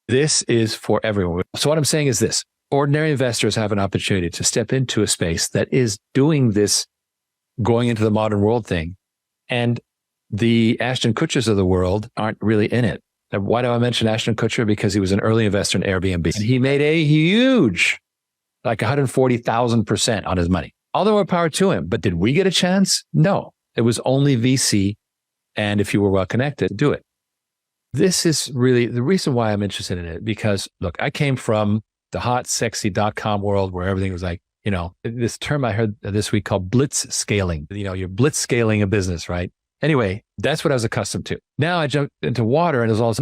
This is for everyone. So what I'm saying is this: ordinary investors have an opportunity to step into a space that is doing this, going into the modern world thing. And the Ashton Kutchers of the world aren't really in it. Now, why do I mention Ashton Kutcher? Because he was an early investor in Airbnb. And he made a huge, like 140,000% on his money. All the more power to him. But did we get a chance? No. It was only VC. And if you were well connected, do it. This is really the reason why I'm interested in it, because look, I came from the hot, sexy .com world where everything was like, this term I heard this week called blitz scaling. You're blitz scaling a business, right? Anyway, that's what I was accustomed to. Now I jumped into water and it was all,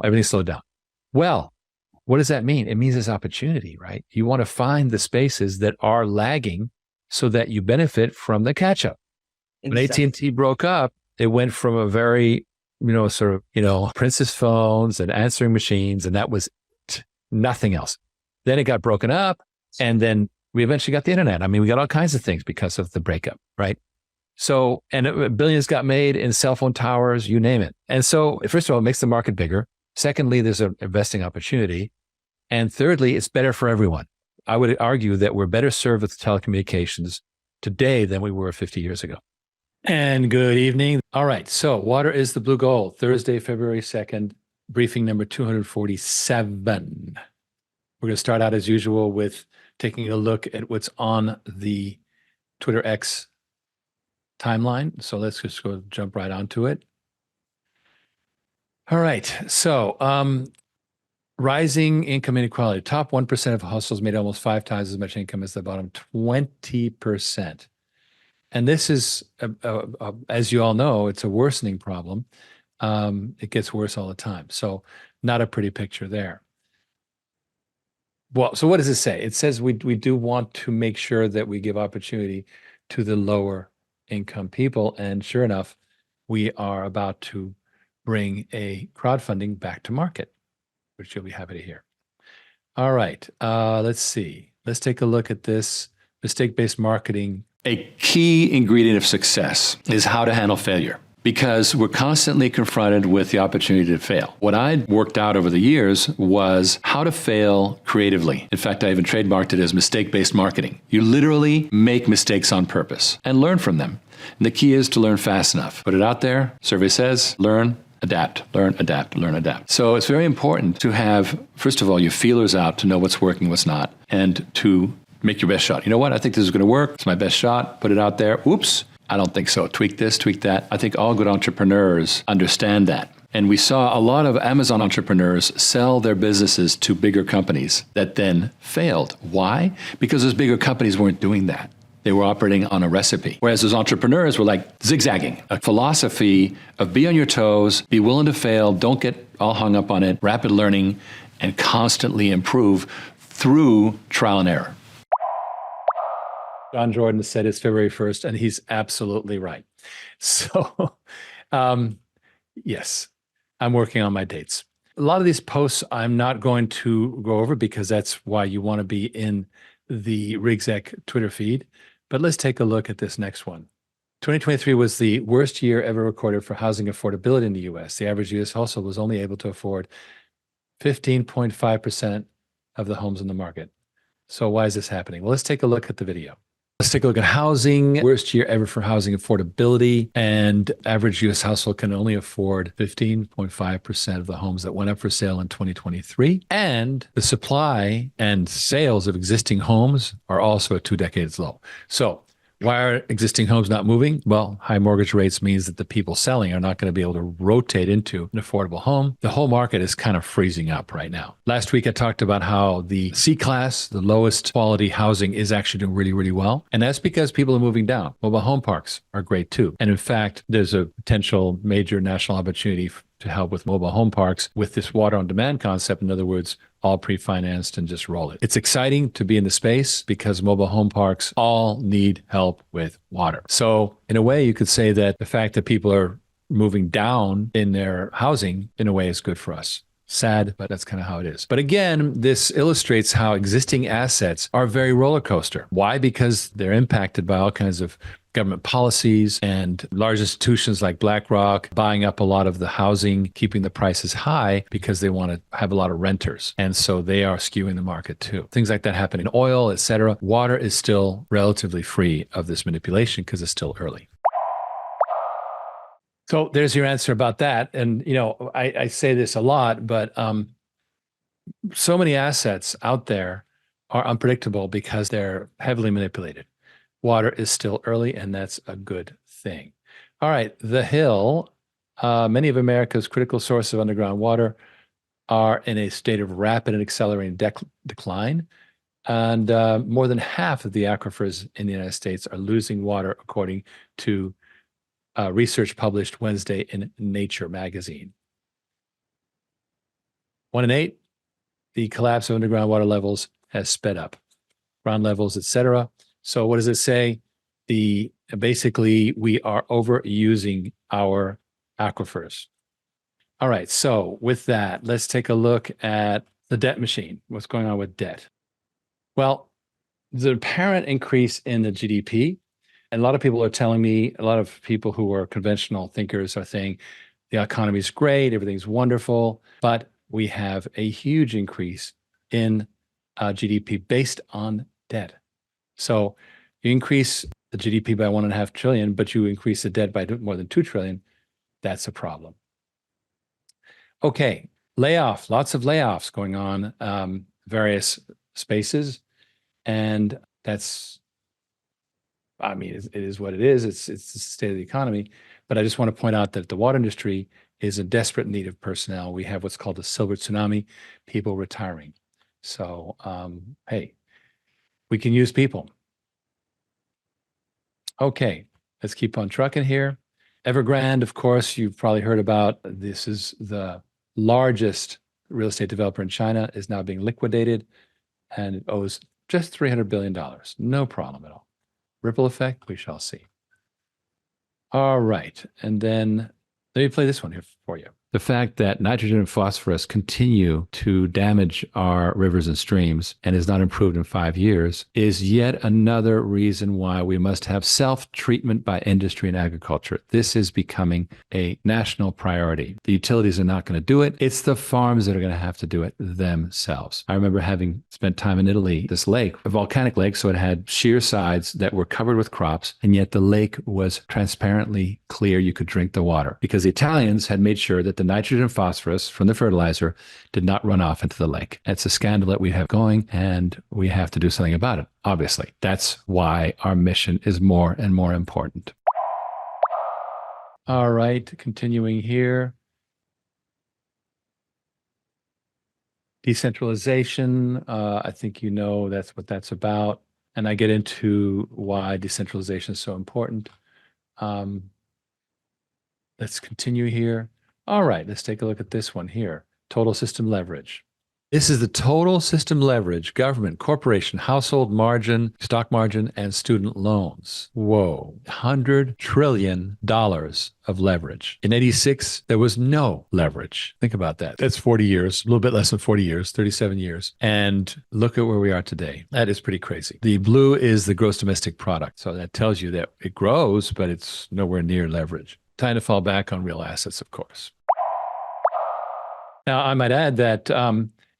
everything slowed down. Well, what does that mean? It means there's opportunity, right? You want to find the spaces that are lagging so that you benefit from the catch up. When AT&T broke up, it went from a very princess phones and answering machines, and that was nothing else. Then it got broken up, and then we eventually got the internet. I mean, we got all kinds of things because of the breakup, right? So, and billions got made in cell phone towers, you name it. And so, first of all, it makes the market bigger. Secondly, there's an investing opportunity. And thirdly, it's better for everyone. I would argue that we're better served with telecommunications today than we were 50 years ago. And good evening. All right. So water is the blue gold. Thursday, February 2nd, briefing number 247. We're going to start out as usual with taking a look at what's on the Twitter X timeline. So let's just go jump right onto it. All right. So rising income inequality. Top 1% of households made almost 5 times as much income as the bottom 20%. And this is, as you all know, it's a worsening problem. It gets worse all the time. So not a pretty picture there. Well, so what does it say? It says we do want to make sure that we give opportunity to the lower income people. And sure enough, we are about to bring a crowdfunding back to market, which you'll be happy to hear. All right, let's see. Let's take a look at this mistake-based marketing. A key ingredient of success is how to handle failure, because we're constantly confronted with the opportunity to fail. What I worked out over the years was how to fail creatively. In fact, I even trademarked it as mistake-based marketing. You literally make mistakes on purpose and learn from them. And the key is to learn fast enough. Put it out there. Survey says, learn, adapt, learn, adapt, learn, adapt. So it's very important to have, first of all, your feelers out to know what's working, what's not, and to make your best shot. You know what? I think this is going to work. It's my best shot. Put it out there. Oops. I don't think so. Tweak this, tweak that. I think all good entrepreneurs understand that. And we saw a lot of Amazon entrepreneurs sell their businesses to bigger companies that then failed. Why? Because those bigger companies weren't doing that. They were operating on a recipe. Whereas those entrepreneurs were like zigzagging, a philosophy of be on your toes, be willing to fail, don't get all hung up on it, rapid learning, and constantly improve through trial and error. John Jordan said it's February 1st, and he's absolutely right. So, yes, I'm working on my dates. A lot of these posts I'm not going to go over because that's why you want to be in the RigZec Twitter feed. But let's take a look at this next one. 2023 was the worst year ever recorded for housing affordability in the U.S. The average U.S. household was only able to afford 15.5% of the homes in the market. So why is this happening? Well, let's take a look at the video. Let's take a look at housing. Worst year ever for housing affordability, and average U.S. household can only afford 15.5% of the homes that went up for sale in 2023. And the supply and sales of existing homes are also at 2 decades low. So why are existing homes not moving? Well, high mortgage rates means that the people selling are not going to be able to rotate into an affordable home. The whole market is kind of freezing up right now. Last week, I talked about how the C-class, the lowest quality housing, is actually doing really, really well. And that's because people are moving down. Mobile home parks are great too. And in fact, there's a potential major national opportunity to help with mobile home parks with this water on demand concept. In other words, all pre-financed and just roll it. It's exciting to be in the space because mobile home parks all need help with water. So in a way, you could say that the fact that people are moving down in their housing, in a way, is good for us. Sad, but that's kind of how it is. But again, this illustrates how existing assets are very roller coaster. Why? Because they're impacted by all kinds of government policies and large institutions like BlackRock buying up a lot of the housing, keeping the prices high because they want to have a lot of renters. And so they are skewing the market too. Things like that happen in oil, etc. Water is still relatively free of this manipulation because it's still early. So there's your answer about that. And, I say this a lot, but so many assets out there are unpredictable because they're heavily manipulated. Water is still early, and that's a good thing. All right, The Hill. Many of America's critical sources of underground water are in a state of rapid and accelerating decline. And more than half of the aquifers in the United States are losing water, according to research published Wednesday in Nature magazine. 1 in 8, the collapse of underground water levels has sped up, ground levels, etc. So what does it say? Basically, we are overusing our aquifers. All right, so with that, let's take a look at the debt machine. What's going on with debt? Well, the apparent increase in the GDP, and a lot of people are telling me, a lot of people who are conventional thinkers are saying the economy is great, everything's wonderful, but we have a huge increase in GDP based on debt. So you increase the GDP by 1.5 trillion, but you increase the debt by more than 2 trillion. That's a problem. Okay, lots of layoffs going on, various spaces. And that's, it is what it is. It's the state of the economy. But I just want to point out that the water industry is in desperate need of personnel. We have what's called a silver tsunami, people retiring. So, hey, we can use people. Okay, let's keep on trucking here. Evergrande, of course, you've probably heard about. This is the largest real estate developer in China, is now being liquidated, and it owes just $300 billion. No problem at all. Ripple effect, we shall see. All right, and then let me play this one here for you. The fact that nitrogen and phosphorus continue to damage our rivers and streams and is not improved in 5 years is yet another reason why we must have self-treatment by industry and agriculture. This is becoming a national priority. The utilities are not going to do it. It's the farms that are going to have to do it themselves. I remember having spent time in Italy, this lake, a volcanic lake, so it had sheer sides that were covered with crops, and yet the lake was transparently clear. You could drink the water because the Italians had made sure that the nitrogen and phosphorus from the fertilizer did not run off into the lake. It's a scandal that we have going, and we have to do something about it. Obviously, that's why our mission is more and more important. All right, continuing here. Decentralization, I think you know that's what that's about. And I get into why decentralization is so important. Let's continue here. All right, let's take a look at this one here. Total system leverage. This is the total system leverage, government, corporation, household margin, stock margin, and student loans. Whoa, $100 trillion of leverage. In 86, there was no leverage. Think about that. That's 40 years, a little bit less than 40 years, 37 years. And look at where we are today. That is pretty crazy. The blue is the gross domestic product. So that tells you that it grows, but it's nowhere near leverage. Time to fall back on real assets, of course. Now, I might add that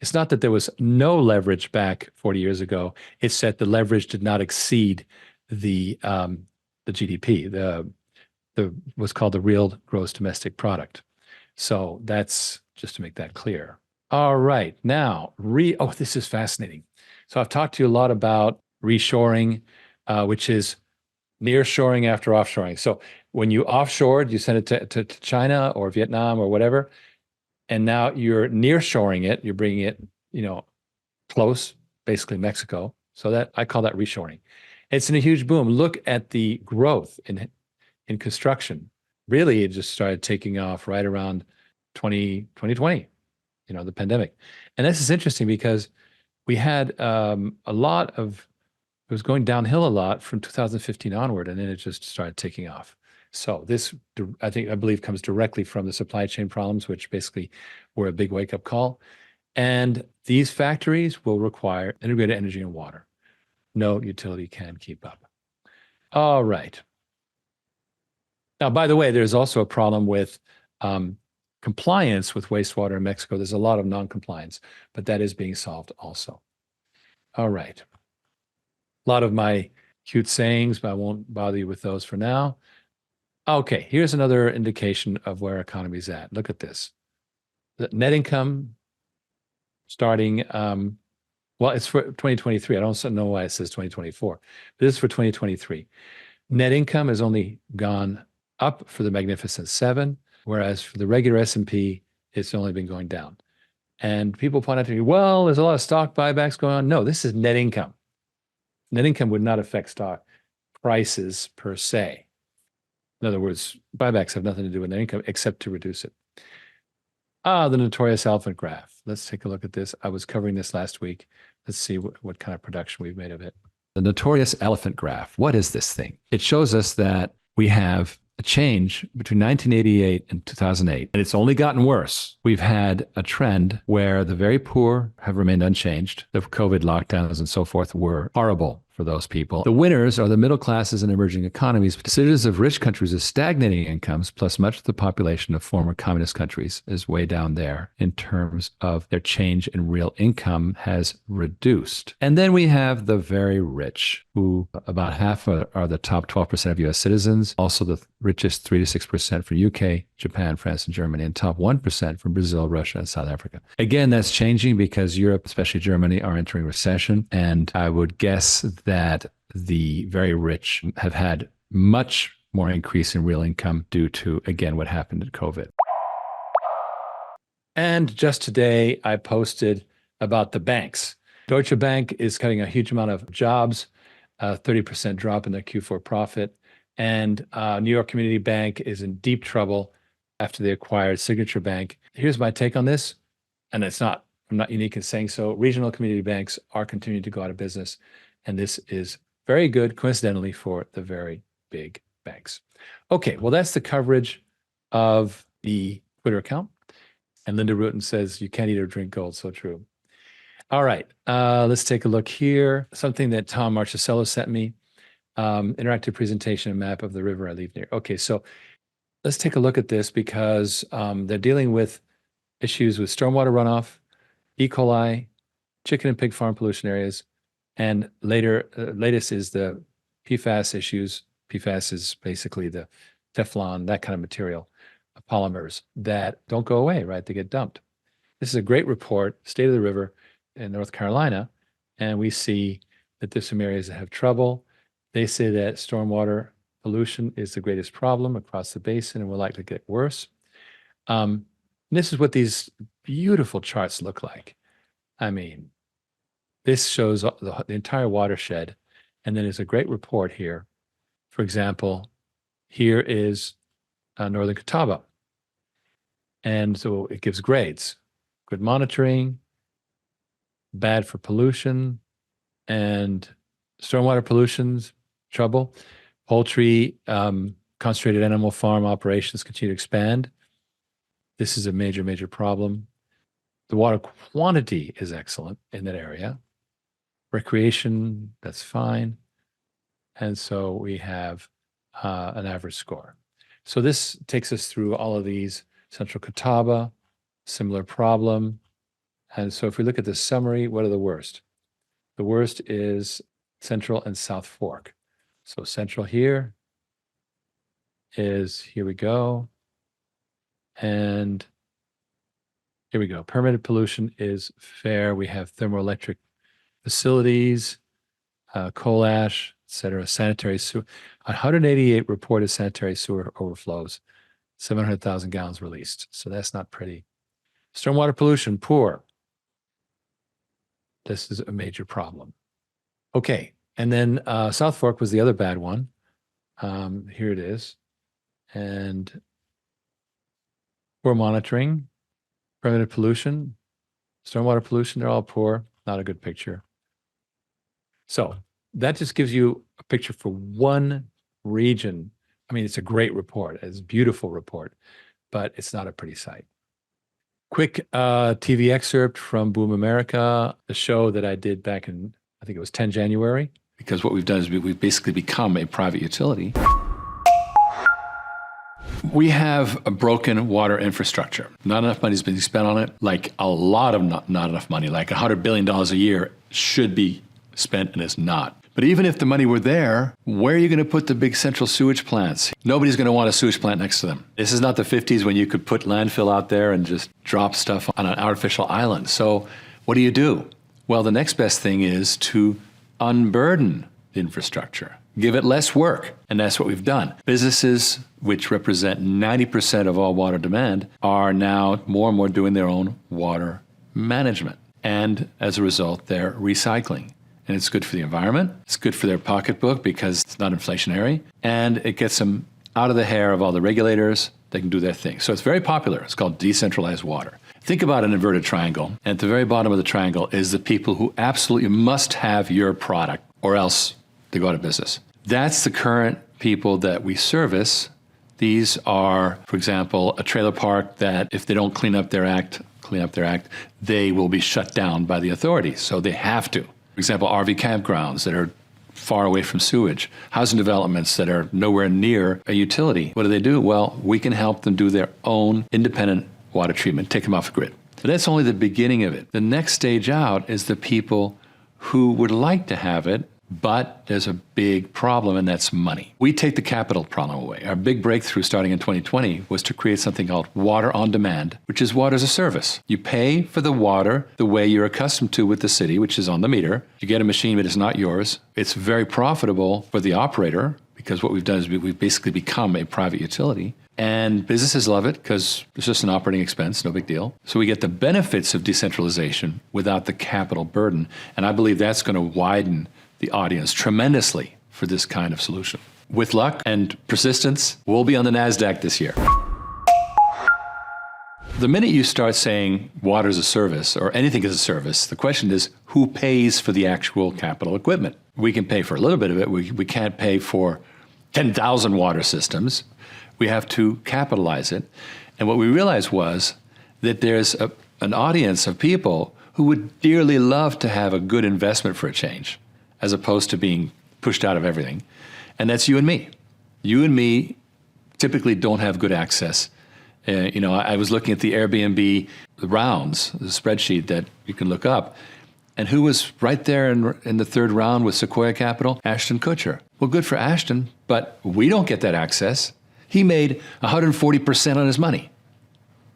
it's not that there was no leverage back 40 years ago. It's that the leverage did not exceed the GDP, the what's called the real gross domestic product. So that's just to make that clear. All right, now this is fascinating. So I've talked to you a lot about reshoring, which is nearshoring after offshoring. So when you offshored, you sent it to China or Vietnam or whatever. And now you're nearshoring it. You're bringing it, close, basically Mexico. So that I call that reshoring. It's in a huge boom. Look at the growth in construction. Really, it just started taking off right around 2020, the pandemic. And this is interesting because we had it was going downhill a lot from 2015 onward, and then it just started taking off. So this, I believe, comes directly from the supply chain problems, which basically were a big wake-up call. And these factories will require integrated energy and water. No utility can keep up. All right. Now, by the way, there's also a problem with compliance with wastewater in Mexico. There's a lot of non-compliance, but that is being solved also. All right. A lot of my cute sayings, but I won't bother you with those for now. Okay, here's another indication of where our economy's at. Look at this. The net income starting, well, it's for 2023. I don't know why it says 2024. This is for 2023. Net income has only gone up for the Magnificent Seven, whereas for the regular S&P, it's only been going down. And people point out to me, well, there's a lot of stock buybacks going on. No, this is net income. Net income would not affect stock prices per se. In other words, buybacks have nothing to do with net income except to reduce it. The notorious elephant graph. Let's take a look at this. I was covering this last week. Let's see what kind of production we've made of it. The notorious elephant graph. What is this thing? It shows us that we have a change between 1988 and 2008, and it's only gotten worse. We've had a trend where the very poor have remained unchanged. The COVID lockdowns and so forth were horrible for those people. The winners are the middle classes and emerging economies. Citizens of rich countries with stagnating incomes, plus much of the population of former communist countries is way down there in terms of their change in real income has reduced. And then we have the very rich, who about half are the top 12% of US citizens, also the richest 3 to 6% from UK, Japan, France, and Germany, and top 1% from Brazil, Russia, and South Africa. Again, that's changing because Europe, especially Germany, are entering recession. And I would guess that the very rich have had much more increase in real income due to, again, what happened in COVID. And just today, I posted about the banks. Deutsche Bank is cutting a huge amount of jobs, 30% drop in their Q4 profit. And New York Community Bank is in deep trouble after they acquired Signature Bank. Here's my take on this, and I'm not unique in saying so. Regional community banks are continuing to go out of business, and this is very good, coincidentally, for the very big banks. Okay, well, that's the coverage of the Twitter account. And Linda Rutten says, you can't eat or drink gold, so true. All right, let's take a look here. Something that Tom Marchesello sent me, interactive presentation and map of the river I live near. Okay, so let's take a look at this because they're dealing with issues with stormwater runoff, E. coli, chicken and pig farm pollution areas, and latest is the PFAS issues. PFAS is basically the Teflon, that kind of material, polymers that don't go away, right? They get dumped. This is a great report, State of the River in North Carolina, and we see that there's some areas that have trouble. They say that stormwater pollution is the greatest problem across the basin and will likely get worse. This is what these beautiful charts look like. I mean, this shows the entire watershed, and then there's a great report here. For example, here is Northern Catawba. And so it gives grades, good monitoring, bad for pollution, and stormwater pollution's trouble. Poultry, concentrated animal farm operations continue to expand. This is a major, major problem. The water quantity is excellent in that area. Recreation, that's fine. And so we have an average score. So this takes us through all of these. Central Catawba, similar problem. And so if we look at the summary, what are the worst? The worst is Central and South Fork. So Central here we go. And here we go. Permitted pollution is fair. We have thermoelectric facilities, coal ash, et cetera, sanitary sewer. 188 reported sanitary sewer overflows, 700,000 gallons released. So that's not pretty. Stormwater pollution, poor. This is a major problem. Okay, and then South Fork was the other bad one. Here it is. And poor monitoring, permitted pollution, stormwater pollution, they're all poor. Not a good picture. So that just gives you a picture for one region. I mean, it's a great report. It's a beautiful report, but it's not a pretty sight. Quick TV excerpt from Boom America, the show that I did back in, I think it was 10 January. Because what we've done is we've basically become a private utility. We have a broken water infrastructure. Not enough money is being spent on it. Like a lot of not enough money, like $100 billion a year should be spent and is not. But even if the money were there, where are you going to put the big central sewage plants? Nobody's going to want a sewage plant next to them. This is not the 50s when you could put landfill out there and just drop stuff on an artificial island. So what do? Well, the next best thing is to unburden the infrastructure, give it less work. And that's what we've done. Businesses, which represent 90% of all water demand, are now more and more doing their own water management. And as a result, they're recycling. And it's good for the environment. It's good for their pocketbook because it's not inflationary. And it gets them out of the hair of all the regulators. They can do their thing. So it's very popular. It's called decentralized water. Think about an inverted triangle. And at the very bottom of the triangle is the people who absolutely must have your product or else they go out of business. That's the current people that we service. These are, for example, a trailer park that if they don't clean up their act, they will be shut down by the authorities. So they have to. For example, RV campgrounds that are far away from sewage, housing developments that are nowhere near a utility. What do? Well, we can help them do their own independent water treatment, take them off the grid. But that's only the beginning of it. The next stage out is the people who would like to have it, but there's a big problem, and that's money. We take the capital problem away. Our big breakthrough starting in 2020 was to create something called water on demand, which is water as a service. You pay for the water the way you're accustomed to with the city, which is on the meter. You get a machine, but it's not yours. It's very profitable for the operator because what we've done is we've basically become a private utility. And businesses love it because it's just an operating expense, no big deal. So we get the benefits of decentralization without the capital burden. And I believe that's going to widen the audience tremendously for this kind of solution. With luck and persistence, we'll be on the NASDAQ this year. The minute you start saying water is a service or anything is a service, the question is who pays for the actual capital equipment? We can pay for a little bit of it. We can't pay for 10,000 water systems. We have to capitalize it. And what we realized was that there's an audience of people who would dearly love to have a good investment for a change, as opposed to being pushed out of everything. And that's you and me. You and me typically don't have good access. I was looking at the Airbnb rounds, the spreadsheet that you can look up, and who was right there in the third round with Sequoia Capital? Ashton Kutcher. Well, good for Ashton, but we don't get that access. He made 140% on his money.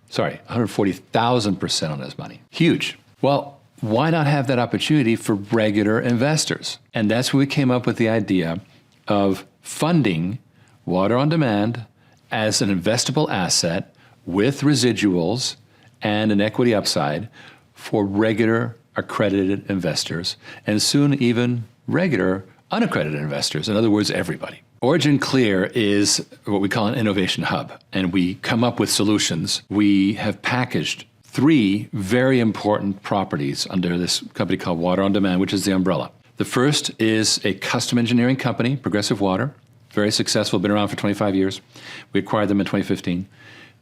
Sorry, 140,000% on his money. Huge. Well, why not have that opportunity for regular investors? And that's when we came up with the idea of funding water on demand as an investable asset with residuals and an equity upside for regular accredited investors and soon even regular unaccredited investors. In other words, everybody. OriginClear is what we call an innovation hub, and we come up with solutions. We have packaged 3 very important properties under this company called Water on Demand, which is the umbrella. The first is a custom engineering company, Progressive Water, very successful, been around for 25 years. We acquired them in 2015.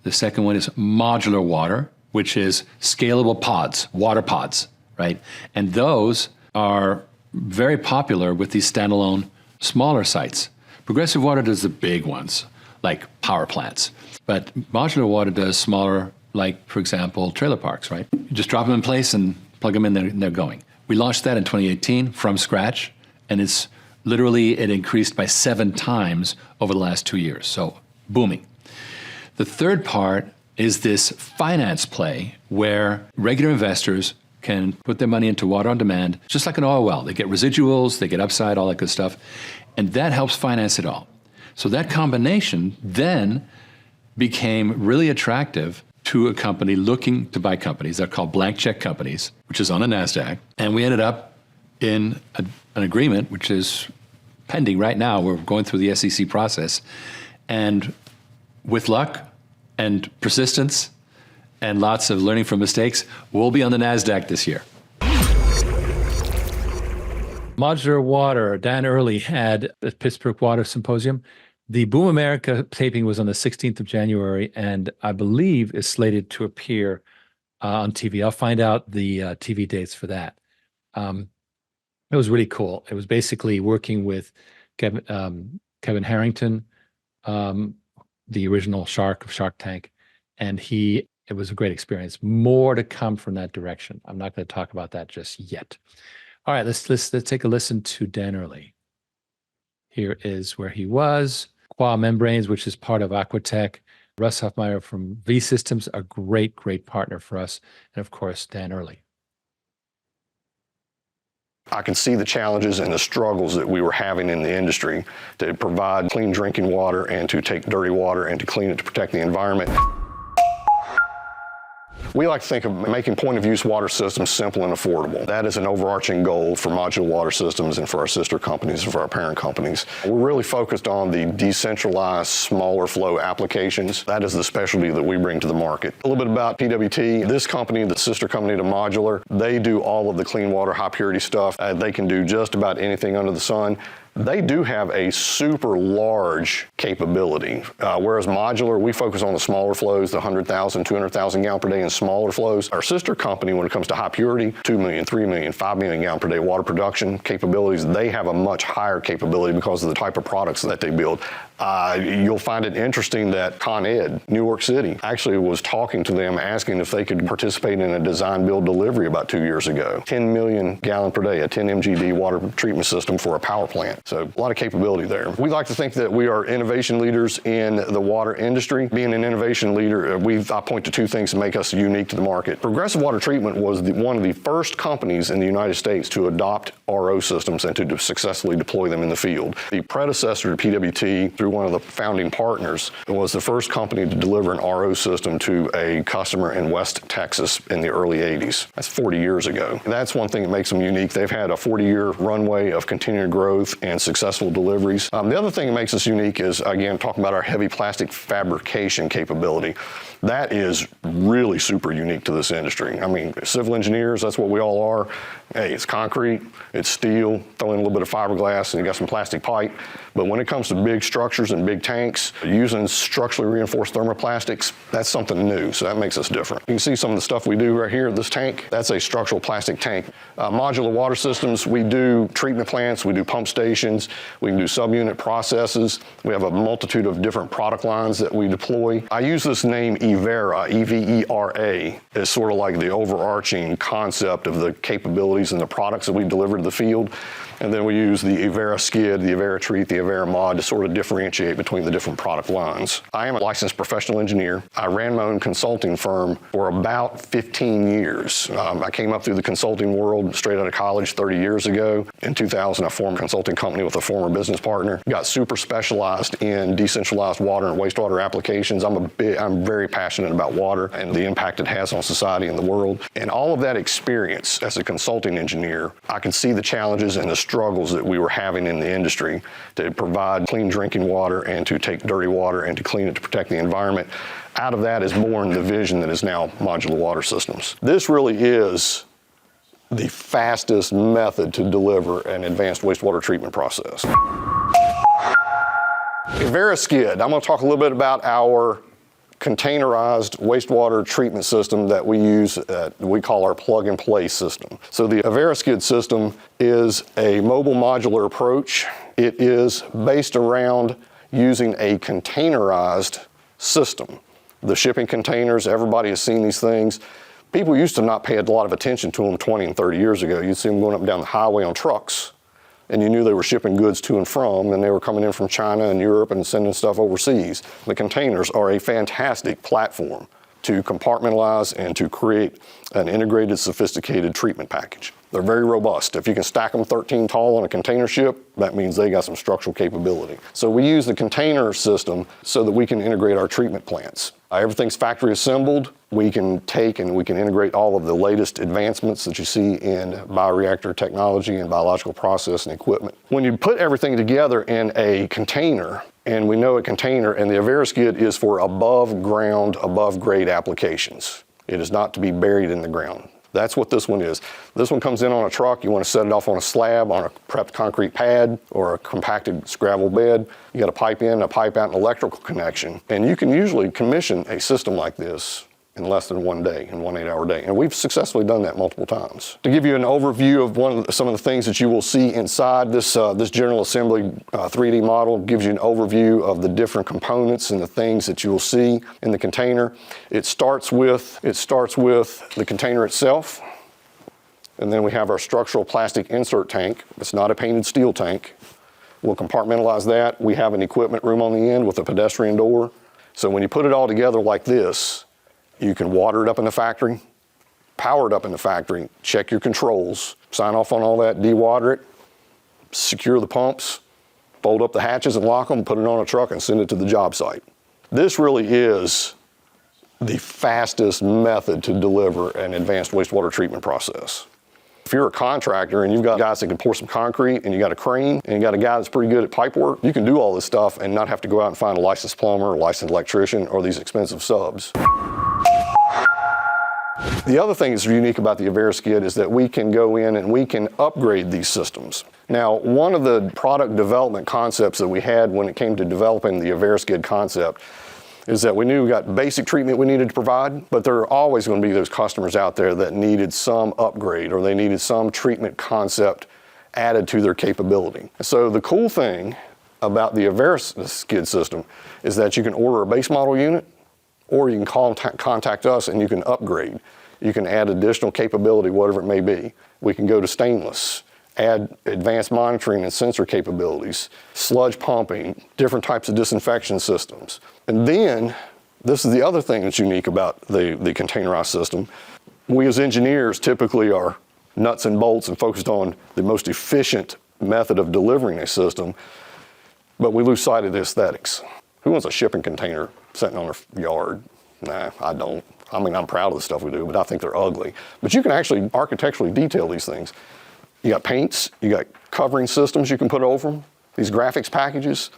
The second one is Modular Water, which is scalable pods, water pods, right? And those are very popular with these standalone smaller sites. Progressive Water does the big ones, like power plants. But Modular Water does smaller, like, for example, trailer parks, right? You just drop them in place and plug them in there, and they're going. We launched that in 2018 from scratch, and it increased by 7 times over the last 2 years. So booming. The third part is this finance play where regular investors can put their money into water on demand, just like an oil well. They get residuals, they get upside, all that good stuff. And that helps finance it all. So that combination then became really attractive to a company looking to buy companies. They're called blank check companies, which is on a NASDAQ. And we ended up in an agreement, which is pending right now. We're going through the SEC process. And with luck and persistence and lots of learning from mistakes, we'll be on the NASDAQ this year. Modular Water, Dan Early had the Pittsburg Water Symposium. The Boom America taping was on the 16th of January, and I believe is slated to appear on TV. I'll find out the TV dates for that. It was really cool. It was basically working with Kevin Harrington, the original shark of Shark Tank. And it was a great experience. More to come from that direction. I'm not going to talk about that just yet. All right, let's take a listen to Dan Early. Here is where he was. Qua Membranes, which is part of Aquatech. Russ Hoffmeyer from V Systems, a great partner for us. And of course, Dan Early. I can see the challenges and the struggles that we were having in the industry to provide clean drinking water and to take dirty water and to clean it to protect the environment. We like to think of making point-of-use water systems simple and affordable. That is an overarching goal for Modular Water Systems and for our sister companies and for our parent companies. We're really focused on the decentralized, smaller flow applications. That is the specialty that we bring to the market. A little bit about PWT. This company, the sister company to Modular, they do all of the clean water, high purity stuff. They can do just about anything under the sun. They do have a super large capability, whereas Modular, we focus on the smaller flows, the 100,000, 200,000 gallon per day and smaller flows. Our sister company, when it comes to high purity, 2 million, 3 million, 5 million gallon per day water production capabilities, they have a much higher capability because of the type of products that they build. You'll find it interesting that Con Ed, New York City, actually was talking to them asking if they could participate in a design build delivery about 2 years ago. 10 million gallon per day, a 10 MGD water treatment system for a power plant. So a lot of capability there. We like to think that we are innovation leaders in the water industry. Being an innovation leader, I point to two things that make us unique to the market. Progressive Water Treatment was one of the first companies in the United States to adopt RO systems and to successfully deploy them in the field. The predecessor to PWT, through one of the founding partners, was the first company to deliver an RO system to a customer in West Texas in the early 80s. That's 40 years ago. That's one thing that makes them unique. They've had a 40-year runway of continued growth and successful deliveries. The other thing that makes us unique is, again, talking about our heavy plastic fabrication capability. That is really super unique to this industry. I mean, civil engineers, that's what we all are. Hey, it's concrete, it's steel, throw in a little bit of fiberglass, and you got some plastic pipe. But when it comes to big structures and big tanks, using structurally reinforced thermoplastics, that's something new, so that makes us different. You can see some of the stuff we do right here, this tank, that's a structural plastic tank. Modular Water Systems, we do treatment plants, we do pump stations, we can do subunit processes. We have a multitude of different product lines that we deploy. I use this name Evera, E-V-E-R-A, as sort of like the overarching concept of the capabilities and the products that we deliver to the field. And then we use the Evera Skid, the Evera Treat, the Evera Mod to sort of differentiate between the different product lines. I am a licensed professional engineer. I ran my own consulting firm for about 15 years. I came up through the consulting world straight out of college 30 years ago. In 2000, I formed a consulting company with a former business partner. Got super specialized in decentralized water and wastewater applications. I'm very passionate about water and the impact it has on society and the world. And all of that experience as a consulting engineer, I can see the challenges and the struggles that we were having in the industry to provide clean drinking water and to take dirty water and to clean it to protect the environment. Out of that is born the vision that is now Modular Water Systems. This really is the fastest method to deliver an advanced wastewater treatment process. Evera Skid, I'm going to talk a little bit about our containerized wastewater treatment system that we use, we call our plug-and-play system. So the Evera Skid system is a mobile modular approach. It is based around using a containerized system. The shipping containers, everybody has seen these things. People used to not pay a lot of attention to them 20 and 30 years ago. You'd see them going up and down the highway on trucks, and you knew they were shipping goods to and from, and they were coming in from China and Europe and sending stuff overseas. The containers are a fantastic platform to compartmentalize and to create an integrated, sophisticated treatment package. They're very robust. If you can stack them 13 tall on a container ship, that means they got some structural capability. So we use the container system so that we can integrate our treatment plants. Everything's factory assembled. We can take and we can integrate all of the latest advancements that you see in bioreactor technology and biological process and equipment. When you put everything together in a container, and we know a container, and the Evera Skid is for above ground, above grade applications. It is not to be buried in the ground. That's what this one is. This one comes in on a truck. You want to set it off on a slab, on a prepped concrete pad, or a compacted gravel bed. You got a pipe in, a pipe out, an electrical connection. And you can usually commission a system like this in less than 1 day, in 1 8-hour day. And we've successfully done that multiple times. To give you an overview of some of the things that you will see inside this General Assembly 3D model, gives you an overview of the different components and the things that you will see in the container. It starts with the container itself. And then we have our structural plastic insert tank. It's not a painted steel tank. We'll compartmentalize that. We have an equipment room on the end with a pedestrian door. So when you put it all together like this, you can water it up in the factory, power it up in the factory, check your controls, sign off on all that, dewater it, secure the pumps, fold up the hatches and lock them, put it on a truck and send it to the job site. This really is the fastest method to deliver an advanced wastewater treatment process. If you're a contractor and you've got guys that can pour some concrete and you got a crane and you got a guy that's pretty good at pipe work, you can do all this stuff and not have to go out and find a licensed plumber or licensed electrician or these expensive subs. The other thing that's unique about the AveraSkid is that we can go in and we can upgrade these systems. Now, one of the product development concepts that we had when it came to developing the AveraSkid concept is that we knew we got basic treatment we needed to provide, but there are always going to be those customers out there that needed some upgrade or they needed some treatment concept added to their capability. So the cool thing about the AveraSkid system is that you can order a base model unit or you can contact us and you can upgrade. You can add additional capability, whatever it may be. We can go to stainless, add advanced monitoring and sensor capabilities, sludge pumping, different types of disinfection systems. And then, this is the other thing that's unique about the containerized system. We as engineers typically are nuts and bolts and focused on the most efficient method of delivering a system, but we lose sight of the aesthetics. Who wants a shipping container sitting on their yard? Nah, I don't. I mean, I'm proud of the stuff we do, but I think they're ugly. But you can actually architecturally detail these things. You got paints, you got covering systems you can put over them, these graphics packages,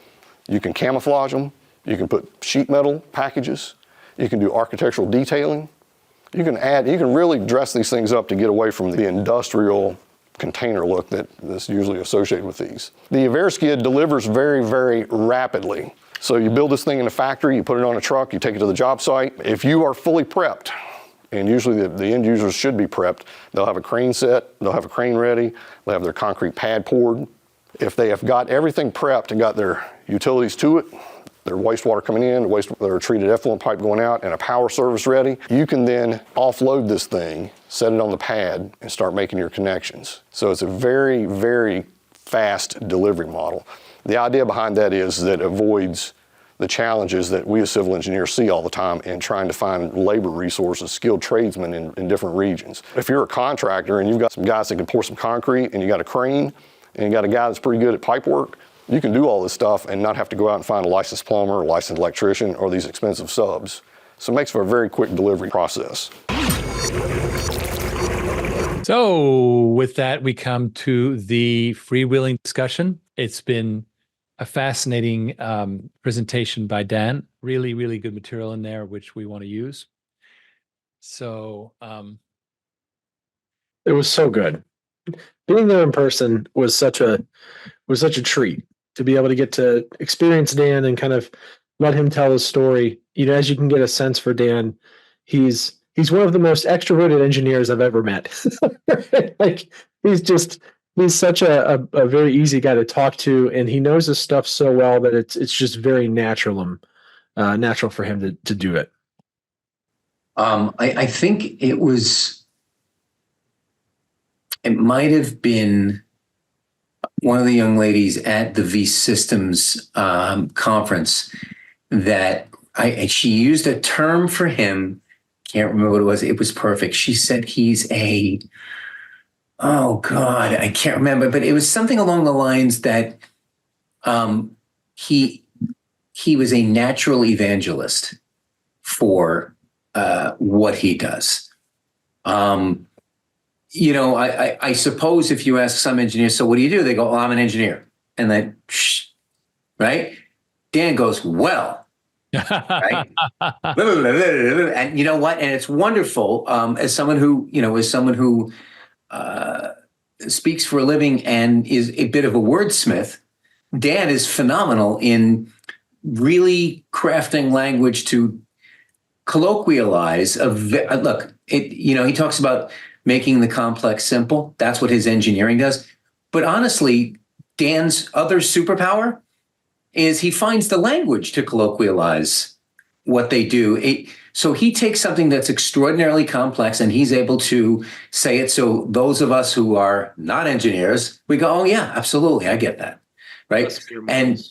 you can camouflage them, you can put sheet metal packages, you can do architectural detailing, you can really dress these things up to get away from the industrial container look that's usually associated with these. The AveraSkid delivers very, very rapidly. So you build this thing in a factory, you put it on a truck, you take it to the job site. If you are fully prepped, and usually the end users should be prepped, they'll have a crane set, they'll have a crane ready, they'll have their concrete pad poured. If they have got everything prepped and got their utilities to it, their wastewater coming in, their treated effluent pipe going out, and a power service ready, you can then offload this thing, set it on the pad, and start making your connections. So it's a very, very fast delivery model. The idea behind that is that it avoids the challenges that we as civil engineers see all the time in trying to find labor resources, skilled tradesmen in different regions. If you're a contractor and you've got some guys that can pour some concrete and you got a crane and you got a guy that's pretty good at pipe work, you can do all this stuff and not have to go out and find a licensed plumber, a licensed electrician, or these expensive subs. So it makes for a very quick delivery process. So with that, we come to the freewheeling discussion. It's been a fascinating presentation by Dan. Really, really good material in there, which we want to use. So it was so good. Being there in person was such a treat to be able to get to experience Dan and kind of let him tell his story. You know, as you can get a sense for Dan, he's one of the most extroverted engineers I've ever met. Like he's such a very easy guy to talk to, and he knows his stuff so well that it's just very natural for him to do it. I think it might have been one of the young ladies at the V Systems conference that she used a term for him. Can't remember what it was. It was perfect. She said he's oh God, I can't remember, but it was something along the lines that he was a natural evangelist for what he does. You know, I suppose if you ask some engineers, so what do you do? They go, well, I'm an engineer. And then, right? Dan goes, well, right? And you know what? And it's wonderful as someone who speaks for a living and is a bit of a wordsmith. Dan is phenomenal in really crafting language to colloquialize look, he talks about making the complex simple. That's what his engineering does. But honestly, Dan's other superpower is he finds the language to colloquialize what they do. So he takes something that's extraordinarily complex and he's able to say it. So those of us who are not engineers, we go, oh yeah, absolutely. I get that. Right. And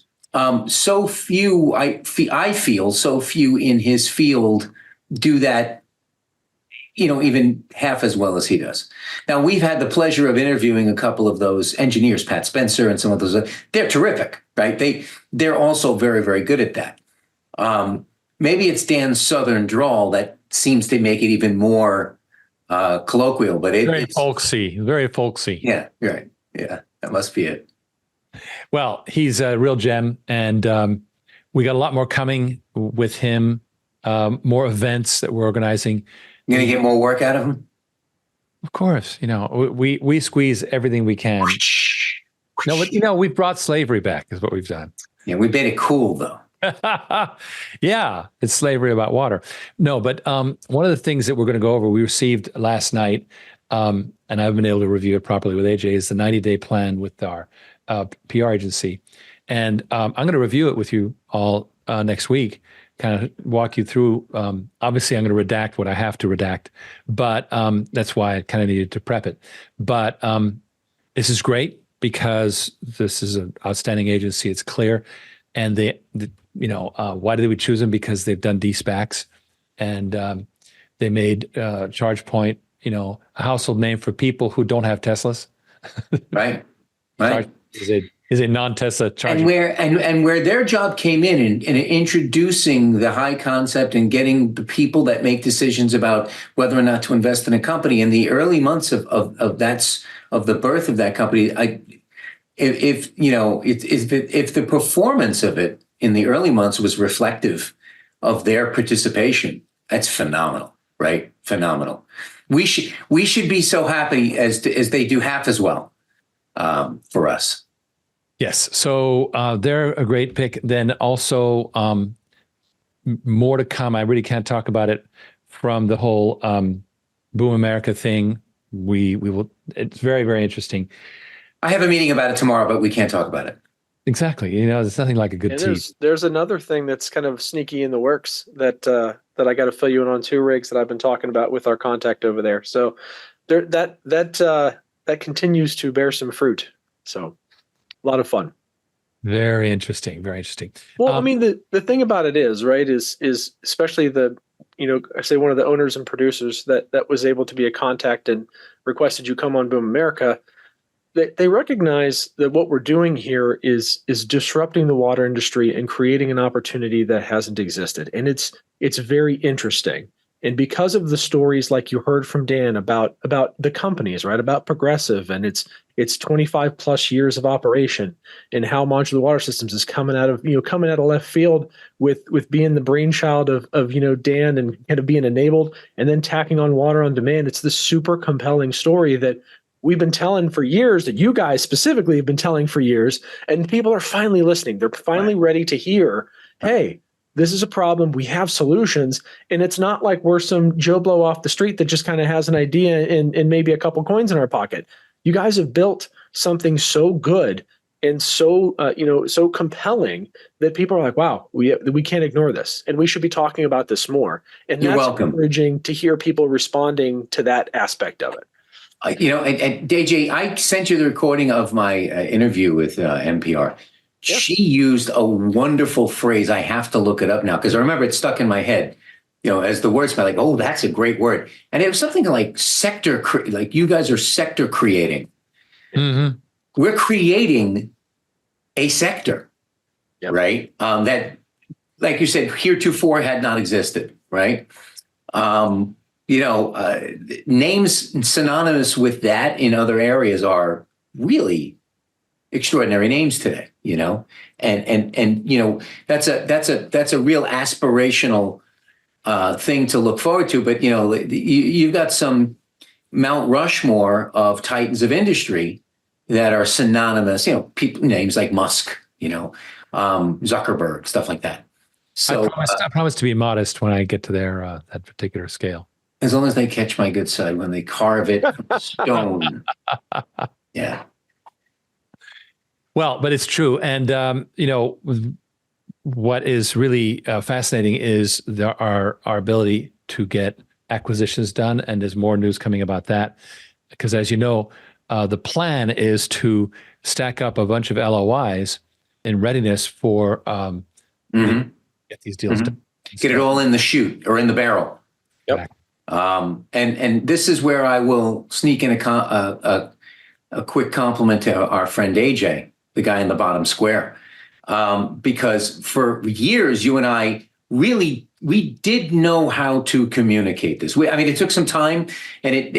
so few, I feel so few in his field do that, even half as well as he does. Now, we've had the pleasure of interviewing a couple of those engineers, Pat Spencer and some of those. They're terrific, right? They're also very, very good at that. Maybe it's Dan's Southern drawl that seems to make it even more colloquial, but it's folksy, very folksy. Yeah, right. Yeah, that must be it. Well, he's a real gem, and we got a lot more coming with him, more events that we're organizing. You're going to get more work out of him? Of course. We squeeze everything we can. No, but, we've brought slavery back is what we've done. Yeah, we made it cool, though. Yeah, it's slavery about water. No, but one of the things that we're going to go over, we received last night, and I've been able to review it properly with AJ, is the 90-day plan with our PR agency. And I'm going to review it with you all next week, kind of walk you through. Obviously, I'm going to redact what I have to redact, but that's why I kind of needed to prep it. But this is great because this is an outstanding agency. It's clear. And why did we choose them? Because they've done de-SPACs, and they made ChargePoint, a household name for people who don't have Teslas. Right. Is a non-Tesla charger. And where their job came in introducing the high concept and getting the people that make decisions about whether or not to invest in a company in the early months of the birth of that company. If the performance of it in the early months was reflective of their participation, that's phenomenal, right? Phenomenal. We should be so happy as they do half as well for us. Yes. So they're a great pick. Then also more to come. I really can't talk about it from the whole Boom America thing. We will. It's very, very interesting. I have a meeting about it tomorrow, but we can't talk about it. Exactly. There's nothing like a good tea. There's another thing that's kind of sneaky in the works that I got to fill you in on, 2 rigs that I've been talking about with our contact over there. So that continues to bear some fruit. So a lot of fun. Very interesting. Very interesting. Well, I mean, the thing about it is, right, is especially I say one of the owners and producers that was able to be a contact and requested you come on Boom America. They recognize that what we're doing here is disrupting the water industry and creating an opportunity that hasn't existed. And it's very interesting. And because of the stories like you heard from Dan about the companies, right, about Progressive and its 25 plus years of operation, and how Modular Water Systems is coming out of left field with being the brainchild of Dan and kind of being enabled and then tacking on water on demand. It's this super compelling story that we've been telling for years, that you guys specifically have been telling for years, and people are finally listening. They're finally ready to hear, hey, this is a problem. We have solutions. And it's not like we're some Joe Blow off the street that just kind of has an idea and maybe a couple coins in our pocket. You guys have built something so good and so so compelling that people are like, wow, we can't ignore this. And we should be talking about this more. And You're that's welcome. encouraging to hear people responding to that aspect of it. And DJ, I sent you the recording of my interview with NPR. Yep. She used a wonderful phrase. I have to look it up now because I remember it stuck in my head. As the word smelled like, oh, that's a great word. And it was something like like you guys are sector creating. Mm-hmm. We're creating a sector, Yep. right? That, like you said, heretofore had not existed, right? Names synonymous with that in other areas are really extraordinary names today, and that's a real aspirational thing to look forward to. But you've got some Mount Rushmore of titans of industry that are synonymous. People names like Musk, Zuckerberg, stuff like that. So I promise to be modest when I get to their that particular scale. as long as they catch my good side when they carve it from stone. Yeah. Well, but it's true. And, what is really fascinating is our ability to get acquisitions done. And there's more news coming about that. Because as you know, the plan is to stack up a bunch of LOIs in readiness for get these deals done. Get it all in the chute or in the barrel. Yep. And this is where I will sneak in a quick compliment to our friend AJ, the guy in the bottom square, because for years you and I we did know how to communicate this. It took some time, and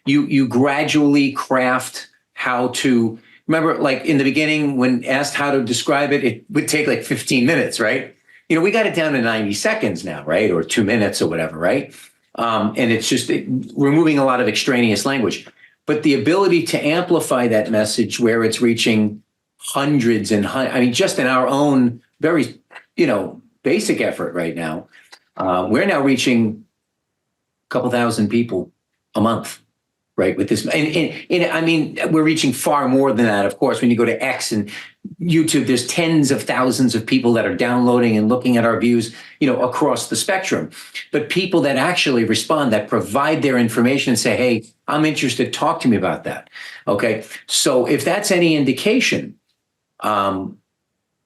you gradually craft how to. Remember, like in the beginning, when asked how to describe it, it would take like 15 minutes, right? We got it down to 90 seconds now, right? Or 2 minutes or whatever, right? And it's just removing a lot of extraneous language. But the ability to amplify that message where it's reaching hundreds and just in our own very, basic effort right now, we're now reaching a couple thousand people a month. Right, with this, and we're reaching far more than that. Of course, when you go to X and YouTube, there's tens of thousands of people that are downloading and looking at our views, across the spectrum. But people that actually respond, that provide their information and say, "Hey, I'm interested. Talk to me about that." Okay, so if that's any indication,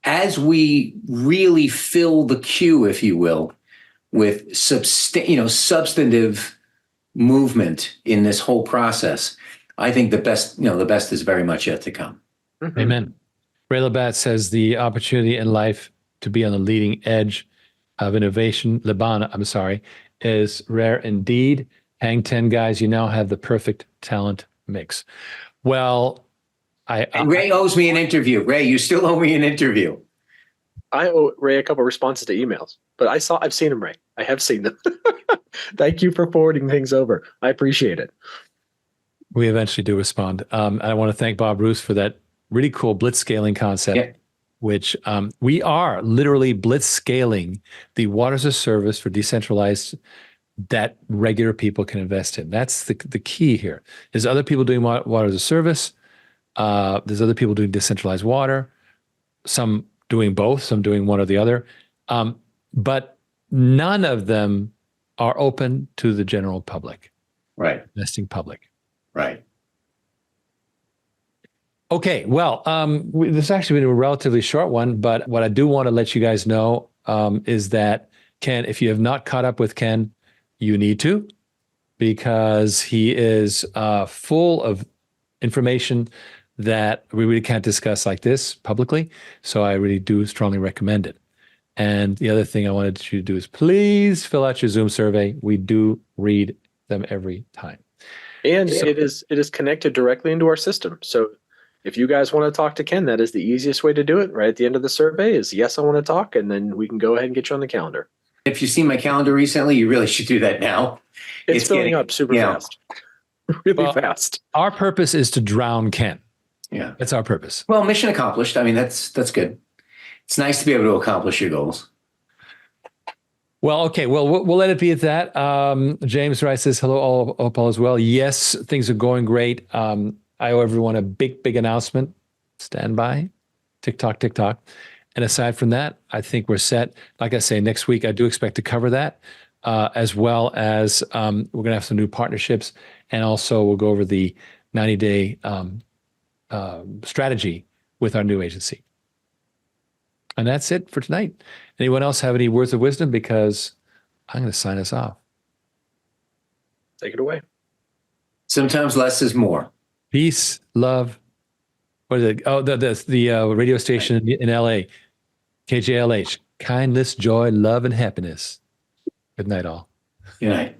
as we really fill the queue, if you will, with substantive movement in this whole process, I think the best is very much yet to come. Mm-hmm. Amen. Ray Labatt says the opportunity in life to be on the leading edge of innovation, is rare indeed. Hang 10 guys, you now have the perfect talent mix. Well, Ray owes me an interview. Ray, you still owe me an interview. I owe Ray a couple of responses to emails, but I've seen them, Ray. I have seen them. Thank you for forwarding things over. I appreciate it. We eventually do respond. I want to thank Bob Roos for that really cool blitz scaling concept, which we are literally blitz scaling the water as a service for decentralized that regular people can invest in. That's the key here. There's other people doing water as a service. There's other people doing decentralized water, some doing both, some doing one or the other. But none of them are open to the general public, right? Investing public, right? Okay, well, this has actually been a relatively short one, but what I do want to let you guys know is that Ken, if you have not caught up with Ken, you need to, because he is full of information that we really can't discuss like this publicly. So I really do strongly recommend it. And the other thing I wanted you to do is please fill out your Zoom survey. We do read them every time. And it is connected directly into our system. So if you guys want to talk to Ken, that is the easiest way to do it. Right at the end of the survey is, yes, I want to talk. And then we can go ahead and get you on the calendar. If you've seen my calendar recently, you really should do that now. It's filling up super fast. Really fast. Our purpose is to drown Ken. Yeah. That's our purpose. Well, mission accomplished. I mean, that's good. It's nice to be able to accomplish your goals. Well, okay. Well, we'll let it be at that. James Rice says, hello, all as well. Yes, things are going great. I owe everyone a big announcement. Stand by. TikTok. And aside from that, I think we're set. Like I say, next week, I do expect to cover that, as well as we're going to have some new partnerships. And also we'll go over the 90-day strategy with our new agency. And that's it for tonight. Anyone else have any words of wisdom? Because I'm going to sign us off. Take it away. Sometimes less is more. Peace, love. What is it? Oh, the radio station in LA, KJLH. Kindness, joy, love, and happiness. Good night, all. Good night.